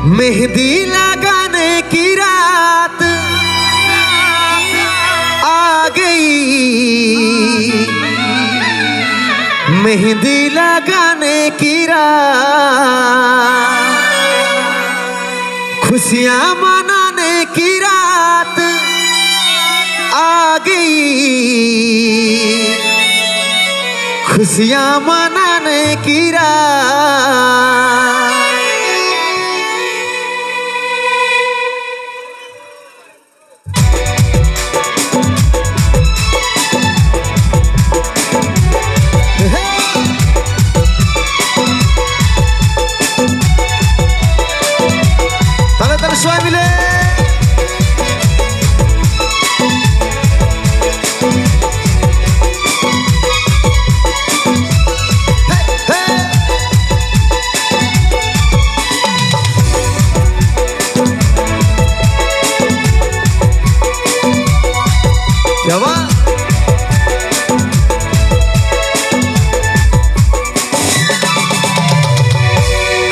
मेहंदी लगाने की रात आ गई, मेहंदी लगाने की रात, खुशियाँ मनाने की रात आ गई, खुशियाँ मनाने की रात। সবাই মিলে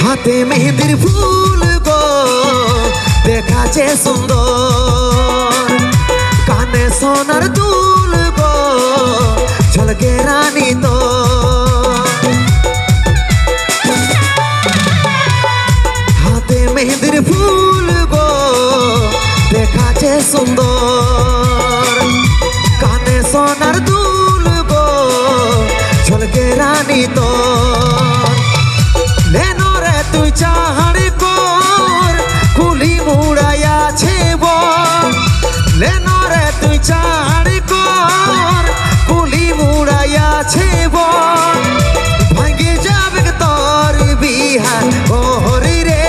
হাতে মেহেদির ফুল গো দেখা যে সুন্দর, কানে সোনার দুল গো ঝলকে রানী তো, হাতে মেহেদির ফুল গো দেখা যে সুন্দর, কানে সোনার দুল গো ঝলকে রানী তো। লেনো রে তুই চাহাড়ি কর কুলি মুড়াইয়াছে বন, লেনো রে তুই চাহাড়ি কর কুলি মুড়াইয়াছে বন, ভাঙে যাবে তোর বিহার ওহরি রে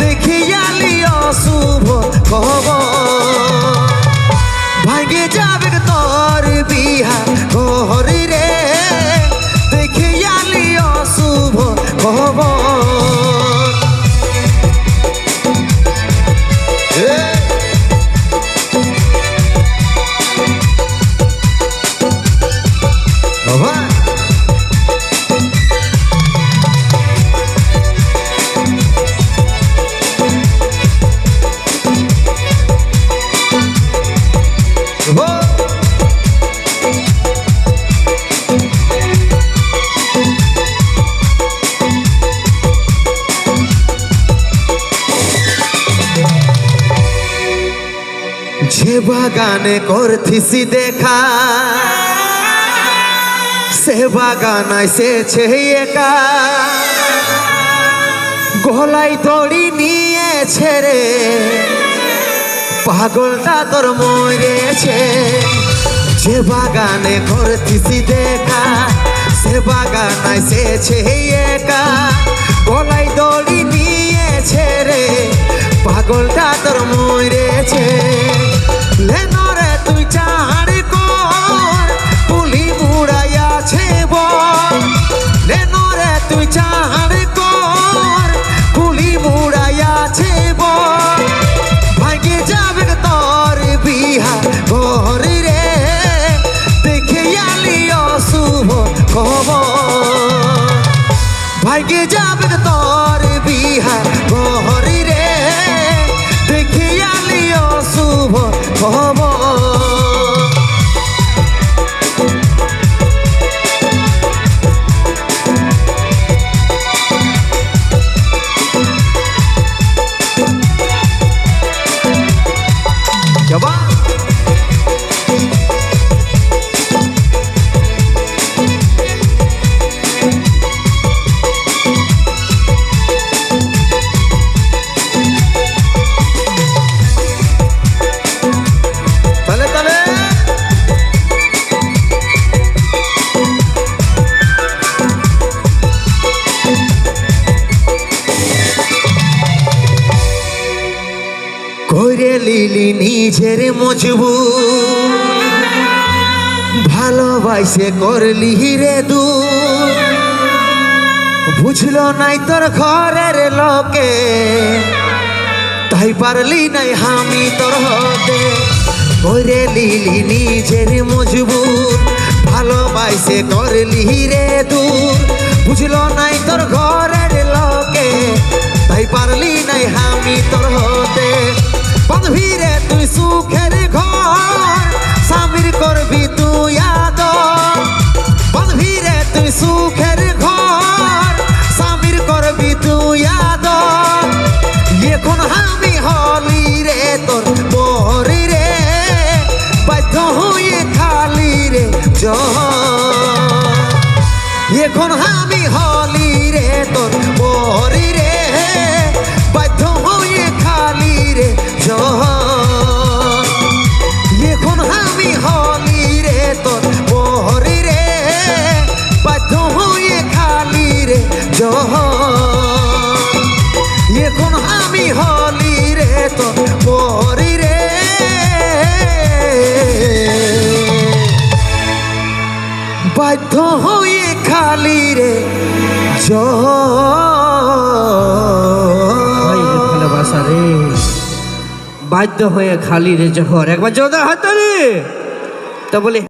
দেখিয়ালি অশুভ খবর, ভাঙে যাবে তোর বিহার ওহরি রে দেখিয়ালি অশুভ খবর। যে বাগানে করথিসি দেখা সে বাগান এসেছে একা, গলায় দড়ি নিয়েছে রে পাগলটা তোর মরেছে। যে বাগানে করথিসি দেখা সে বাগান এসেছে একা, গলায় দড়ি নিয়েছে রে পাগলটা তোর মরেছে। লেনো রে তুই চাহাড়ি কর কুলি মুড়াইয়াছে বন, লেনো রে তুই চাহাড়ি কর কুলি মুড়াইয়াছে বন, ভাঙে যাবে তোর বিহার ঘরে রে দেখিয়ালি অশুভ খবর, ভাঙে যাবে তোর বিহার ঘরে রে দেখিয়ালি অশুভ খবর। করে লিলি নিজের মজবুত, ভালোবাসে করলি রে দূর, বুঝলো নাই তোর ঘরের লোকে তাই পারলি নাই আমি তোর হতে। করে লিলি নিজের মজবুত, ভালোবাসে করলি রে দূর, বুঝলো নাই তোর ঘরের লোকে তাই পারলি বাধ্য হয়ে খালি রে জহর একবার জোরদার হাততালি তো বলি